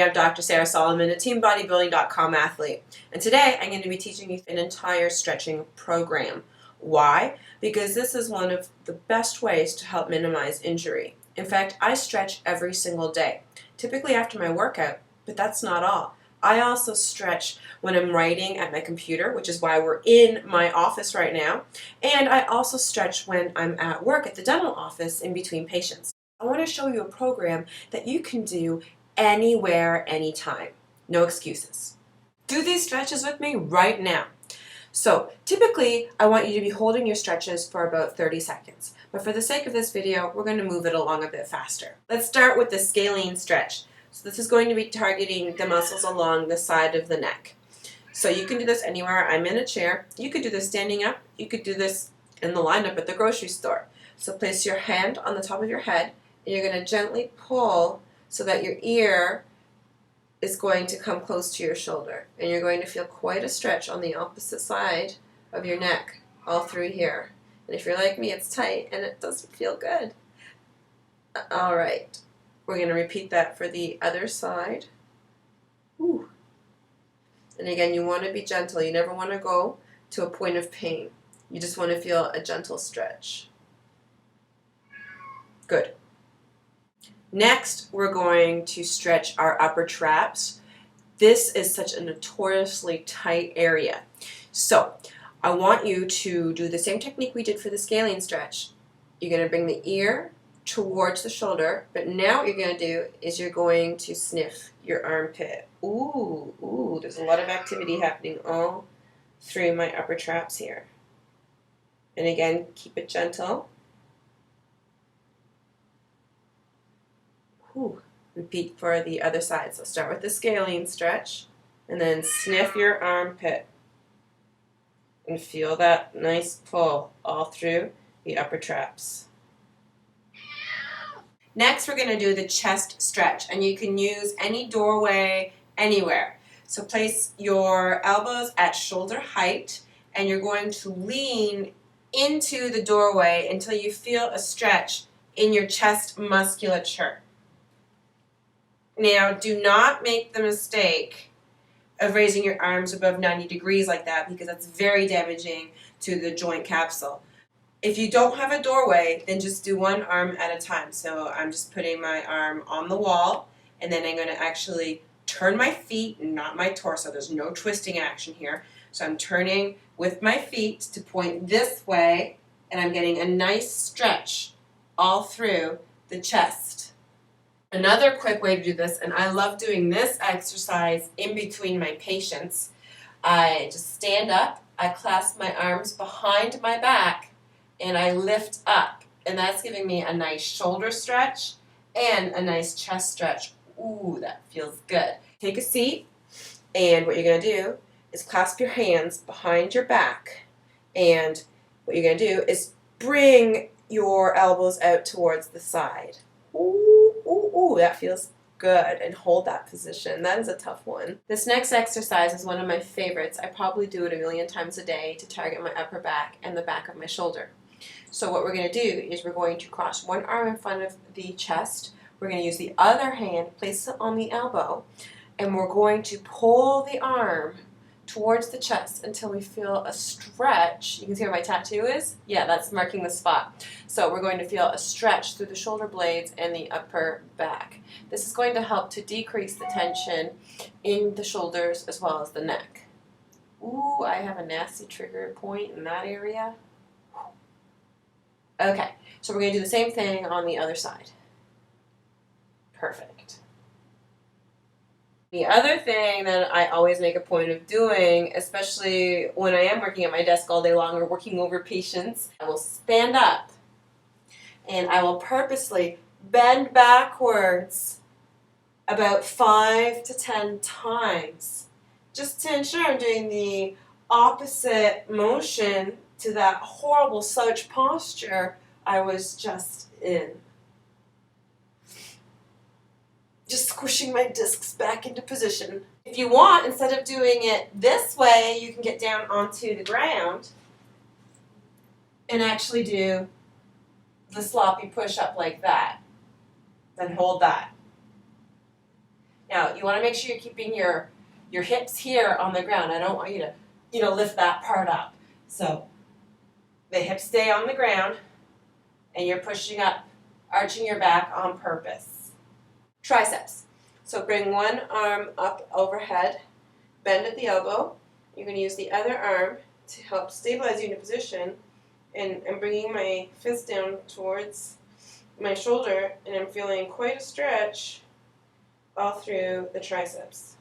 everybody, I'm Dr. Sarah Solomon, a teambodybuilding.com athlete, and today I'm going to be teaching you an entire stretching program. Why? Because this is one of the best ways to help minimize injury. In fact, I stretch every single day, typically after my workout, but that's not all. I also stretch when I'm writing at my computer, which is why we're in my office right now, and I also stretch when I'm at work at the dental office in between patients. I want to show you a program that you can do anywhere, anytime. No excuses. Do these stretches with me right now. So typically, I want you to be holding your stretches for about 30 seconds. But for the sake of this video, we're going to move it along a bit faster. Let's start with the Scalene Stretch. So this is going to be targeting the muscles along the side of the neck. So you can do this anywhere. I'm in a chair. You could do this standing up. You could do this in the lineup at the grocery store. So place your hand on the top of your head, and you're going to gently pull so that your ear is going to come close to your shoulder. And you're going to feel quite a stretch on the opposite side of your neck, all through here. And if you're like me, it's tight and it doesn't feel good. All right. We're going to repeat that for the other side. Ooh. And again, you want to be gentle. You never want to go to a point of pain. You just want to feel a gentle stretch. Good. Next, we're going to stretch our upper traps. This is such a notoriously tight area. So, I want you to do the same technique we did for the Scalene Stretch. You're going to bring the ear towards the shoulder, but now what you're going to do is you're going to sniff your armpit. Ooh, there's a lot of activity happening all through my upper traps here. And again, keep it gentle. Ooh. Repeat for the other side. So start with the Scalene Stretch and then sniff your armpit and feel that nice pull all through the upper traps. Next, we're going to do the chest stretch, and you can use any doorway anywhere. So place your elbows at shoulder height, and you're going to lean into the doorway until you feel a stretch in your chest musculature. Now, do not make the mistake of raising your arms above 90 degrees like that, because that's very damaging to the joint capsule. If you don't have a doorway, then just do one arm at a time. So I'm just putting my arm on the wall, and then I'm going to actually turn my feet, not my torso. There's no twisting action here. So I'm turning with my feet to point this way, and I'm getting a nice stretch all through the chest. Another quick way to do this, and I love doing this exercise in between my patients, I just stand up, I clasp my arms behind my back, and I lift up. And that's giving me a nice shoulder stretch and a nice chest stretch. Ooh, that feels good. Take a seat, and what you're going to do is clasp your hands behind your back, and what you're going to do is bring your elbows out towards the side. Ooh, that feels good. And hold that position. That is a tough one. This next exercise is one of my favorites. I probably do it a million times a day to target my upper back and the back of my shoulder. So what we're going to do is we're going to cross one arm in front of the chest. We're going to use the other hand, place it on the elbow, and we're going to pull the arm towards the chest until we feel a stretch. You can see where my tattoo is? Yeah, that's marking the spot. So we're going to feel a stretch through the shoulder blades and the upper back. This is going to help to decrease the tension in the shoulders as well as the neck. Ooh, I have a nasty trigger point in that area. Okay, so we're going to do the same thing on the other side. Perfect. The other thing that I always make a point of doing, especially when I am working at my desk all day long or working over patients, I will stand up and I will purposely bend backwards about 5 to 10 times just to ensure I'm doing the opposite motion to that horrible slouch posture I was just in. Just squishing my discs back into position. If you want, instead of doing it this way, you can get down onto the ground and actually do the sloppy push-up like that. Then hold that. Now, you want to make sure you're keeping your hips here on the ground. I don't want you to, lift that part up. So the hips stay on the ground, and you're pushing up, arching your back on purpose. Triceps. So bring one arm up overhead, bend at the elbow. You're going to use the other arm to help stabilize you in a position, and I'm bringing my fist down towards my shoulder, and I'm feeling quite a stretch all through the triceps.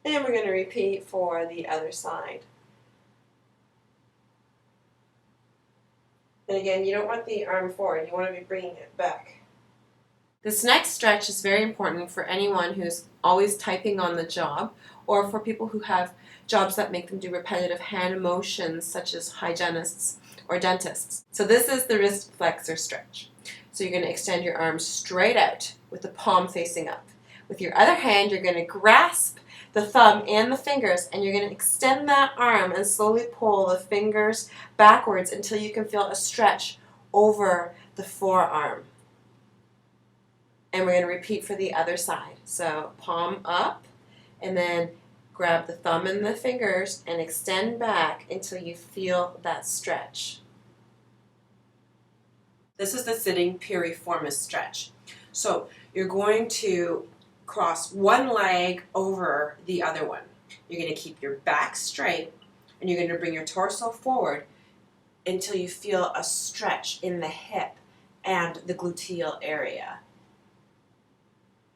And we're going to repeat for the other side. And again, you don't want the arm forward, you want to be bringing it back. This next stretch is very important for anyone who's always typing on the job, or for people who have jobs that make them do repetitive hand motions, such as hygienists or dentists. So this is the wrist flexor stretch. So you're going to extend your arms straight out with the palm facing up. With your other hand, you're going to grasp the thumb and the fingers, and you're going to extend that arm and slowly pull the fingers backwards until you can feel a stretch over the forearm. And we're going to repeat for the other side. So palm up, and then grab the thumb and the fingers and extend back until you feel that stretch. This is the sitting piriformis stretch. So you're going to cross one leg over the other one. You're going to keep your back straight, and you're going to bring your torso forward until you feel a stretch in the hip and the gluteal area.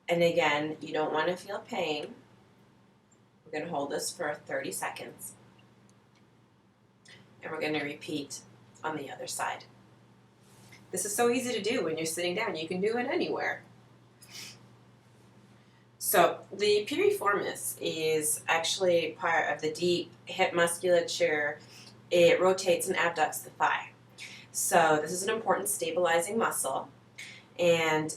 And again, you don't want to feel pain. We're going to hold this for 30 seconds. And we're going to repeat on the other side. This is so easy to do when you're sitting down. You can do it anywhere. So the piriformis is actually part of the deep hip musculature. It rotates and abducts the thigh. So this is an important stabilizing muscle. And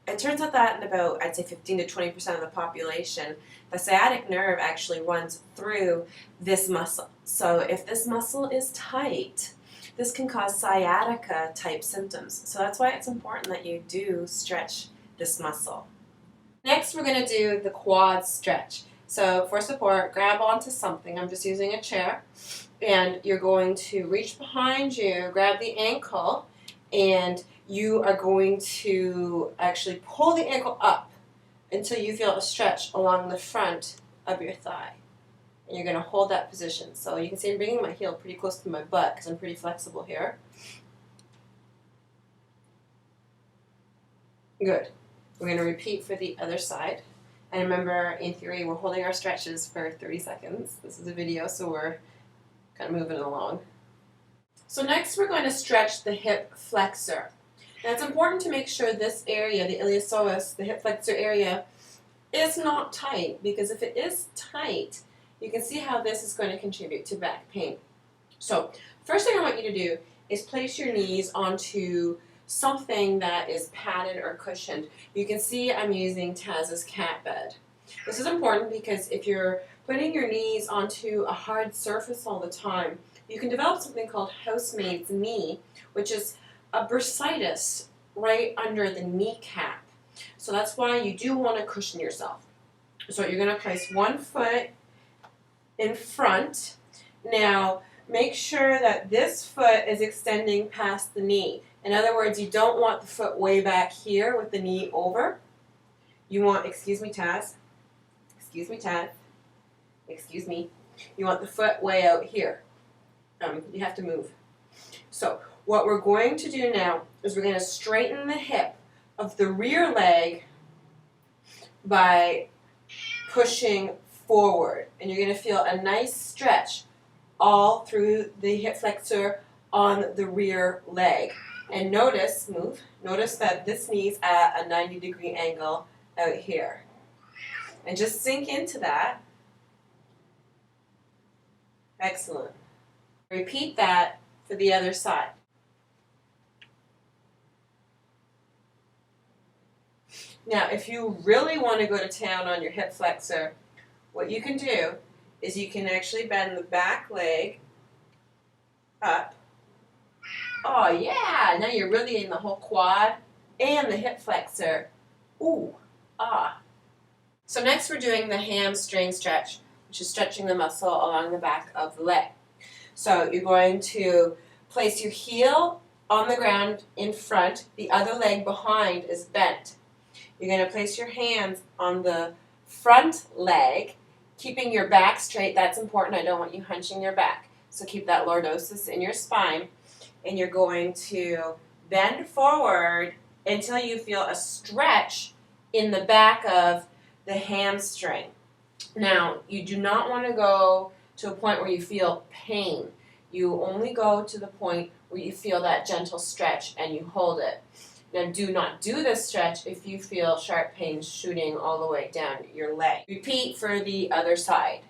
it turns out that in about, I'd say 15 to 20% of the population, the sciatic nerve actually runs through this muscle. So if this muscle is tight, this can cause sciatica type symptoms. So that's why it's important that you do stretch this muscle. Next, we're going to do the quad stretch. So for support, grab onto something. I'm just using a chair. And you're going to reach behind you, grab the ankle, and you are going to actually pull the ankle up until you feel a stretch along the front of your thigh. And you're going to hold that position. So you can see I'm bringing my heel pretty close to my butt because I'm pretty flexible here. Good. We're going to repeat for the other side. And remember, in theory, we're holding our stretches for 30 seconds. This is a video, so we're kind of moving along. So next we're going to stretch the hip flexor. Now it's important to make sure this area, the iliopsoas, the hip flexor area, is not tight, because if it is tight, you can see how this is going to contribute to back pain. So first thing I want you to do is place your knees onto something that is padded or cushioned. You can see I'm using Taz's cat bed. This is important because if you're putting your knees onto a hard surface all the time, you can develop something called housemaid's knee, which is a bursitis right under the kneecap. So that's why you do want to cushion yourself. So you're going to place one foot in front. Now make sure that this foot is extending past the knee. In other words, you don't want the foot way back here with the knee over. You want, excuse me Taz, excuse me Taz, excuse me, you want the foot way out here. You have to move. So what we're going to do now is we're going to straighten the hip of the rear leg by pushing forward. And you're going to feel a nice stretch all through the hip flexor on the rear leg. And notice that this knee's at a 90-degree angle out here. And just sink into that. Excellent. Repeat that for the other side. Now, if you really want to go to town on your hip flexor, what you can do is you can actually bend the back leg up. Oh yeah, now you're really in the whole quad and the hip flexor. Ooh, Ah. So next we're doing the hamstring stretch, which is stretching the muscle along the back of the leg. So you're going to place your heel on the ground in front, the other leg behind is bent. You're going to place your hands on the front leg, keeping your back straight. That's important. I don't want you hunching your back. So keep that lordosis in your spine. And you're going to bend forward until you feel a stretch in the back of the hamstring. Now, you do not want to go to a point where you feel pain. You only go to the point where you feel that gentle stretch and you hold it. Now, do not do this stretch if you feel sharp pain shooting all the way down your leg. Repeat for the other side.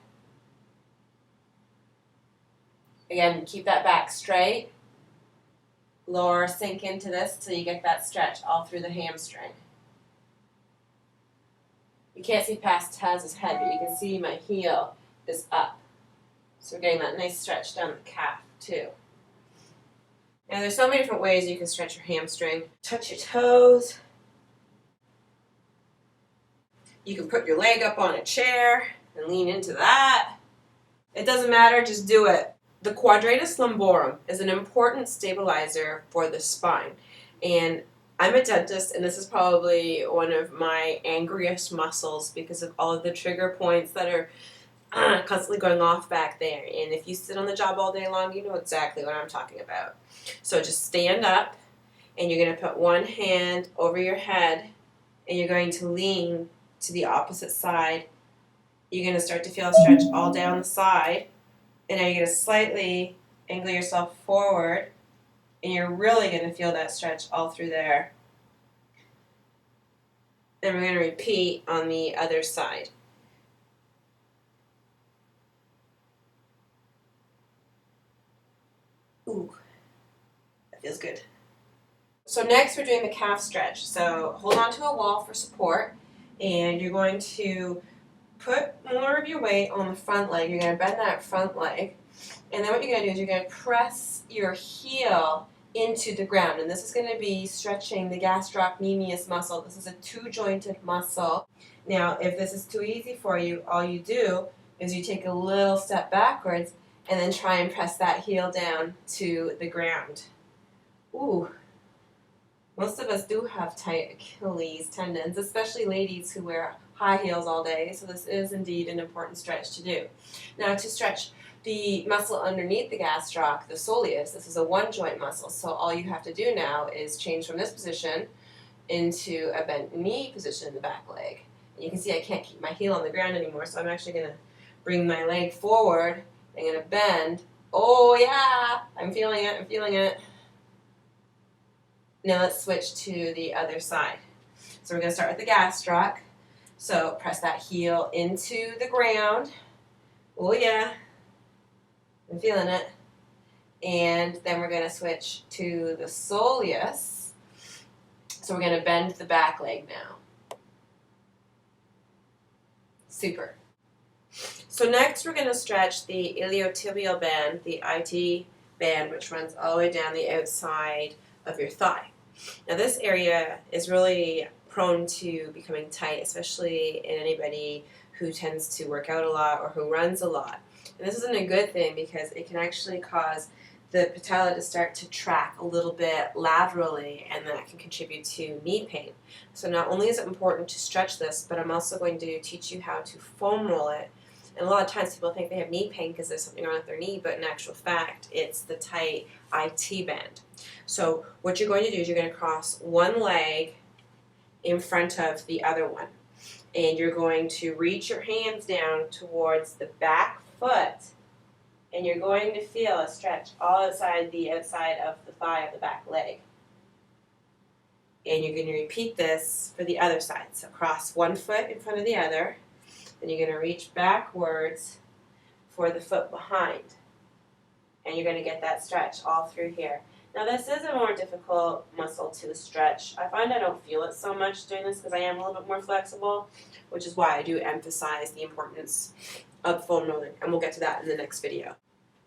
Again, keep that back straight. Lower, sink into this till you get that stretch all through the hamstring. You can't see past Taz's head, but you can see my heel is up. So we're getting that nice stretch down the calf too. Now there's so many different ways you can stretch your hamstring. Touch your toes. You can put your leg up on a chair and lean into that. It doesn't matter, just do it. The Quadratus lumborum is an important stabilizer for the spine. And I'm a dentist, and this is probably one of my angriest muscles because of all of the trigger points that are constantly going off back there. And if you sit on the job all day long, you know exactly what I'm talking about. So just stand up, and you're going to put one hand over your head, and you're going to lean to the opposite side. You're going to start to feel a stretch all down the side. And now you're going to slightly angle yourself forward, and you're really going to feel that stretch all through there. And we're going to repeat on the other side. Ooh, that feels good. So next we're doing the calf stretch. So hold on to a wall for support, and you're going to put more of your weight on the front leg. You're going to bend that front leg, and then what you're going to do is you're going to press your heel into the ground, and this is going to be stretching the gastrocnemius muscle. This is a two-jointed muscle. Now, if this is too easy for you, all you do is you take a little step backwards and then try and press that heel down to the ground. Ooh. Most of us do have tight Achilles tendons, especially ladies who wear high heels all day, so this is indeed an important stretch to do. Now, to stretch the muscle underneath the gastroc, the soleus, this is a one-joint muscle, so all you have to do now is change from this position into a bent knee position in the back leg. And you can see I can't keep my heel on the ground anymore, so I'm actually going to bring my leg forward. I'm going to bend. Oh yeah, I'm feeling it, I'm feeling it. Now let's switch to the other side. So we're going to start with the gastroc. So press that heel into the ground. Oh yeah, I'm feeling it. And then we're going to switch to the soleus. So we're going to bend the back leg now. Super. So next we're going to stretch the iliotibial band, the IT band, which runs all the way down the outside of your thigh. Now this area is really prone to becoming tight, especially in anybody who tends to work out a lot or who runs a lot. And this isn't a good thing because it can actually cause the patella to start to track a little bit laterally, and that can contribute to knee pain. So not only is it important to stretch this, but I'm also going to teach you how to foam roll it. And a lot of times people think they have knee pain because there's something wrong with their knee, but in actual fact, it's the tight IT band. So what you're going to do is you're going to cross one leg in front of the other one. And you're going to reach your hands down towards the back foot, and you're going to feel a stretch all outside the outside of the thigh of the back leg. And you're going to repeat this for the other side. So cross one foot in front of the other, then you're going to reach backwards for the foot behind. And you're going to get that stretch all through here. Now this is a more difficult muscle to stretch. I find I don't feel it so much doing this because I am a little bit more flexible, which is why I do emphasize the importance of foam rolling, and we'll get to that in the next video.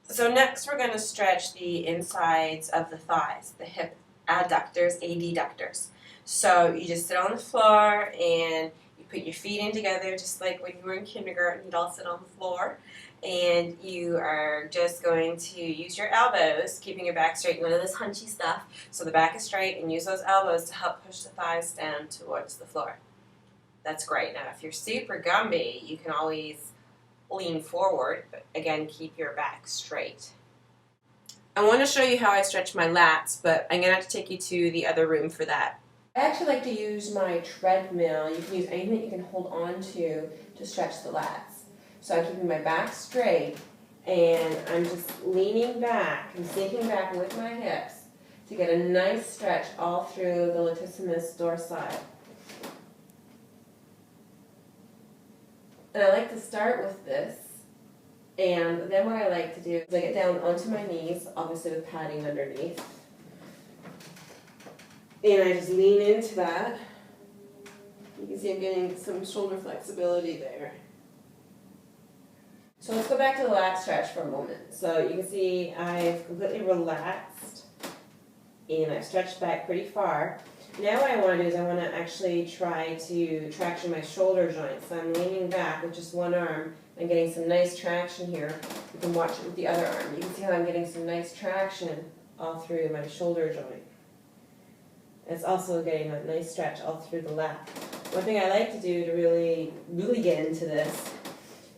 So next we're going to stretch the insides of the thighs, the hip adductors, adductors. So you just sit on the floor and put your feet in together just like when you were in kindergarten. You'd all sit on the floor. And you are just going to use your elbows, keeping your back straight, none of this hunchy stuff, so the back is straight, and use those elbows to help push the thighs down towards the floor. That's great. Now, if you're super Gumby, you can always lean forward, but again, keep your back straight. I want to show you how I stretch my lats, but I'm going to have to take you to the other room for that. I actually like to use my treadmill. You can use anything that you can hold on to stretch the lats. So I'm keeping my back straight, and I'm just leaning back and sinking back with my hips to get a nice stretch all through the latissimus dorsi. And I like to start with this, and then what I like to do is I get down onto my knees, obviously with padding underneath, and I just lean into that. You can see I'm getting some shoulder flexibility there. So let's go back to the lat stretch for a moment. So you can see I've completely relaxed and I've stretched back pretty far. Now what I want to do is I want to actually try to traction my shoulder joints. So I'm leaning back with just one arm. I'm getting some nice traction here. You can watch it with the other arm. You can see how I'm getting some nice traction all through my shoulder joint. It's also getting a nice stretch all through the lat. One thing I like to do to really get into this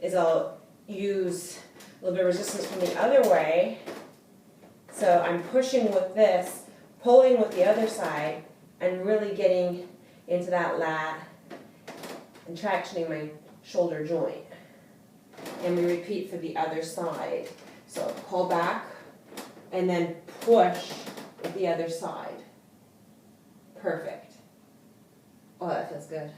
is I'll use a little bit of resistance from the other way. So I'm pushing with this, pulling with the other side, and really getting into that lat and tractioning my shoulder joint. And we repeat for the other side. So pull back and then push with the other side. Perfect. Oh, that feels good.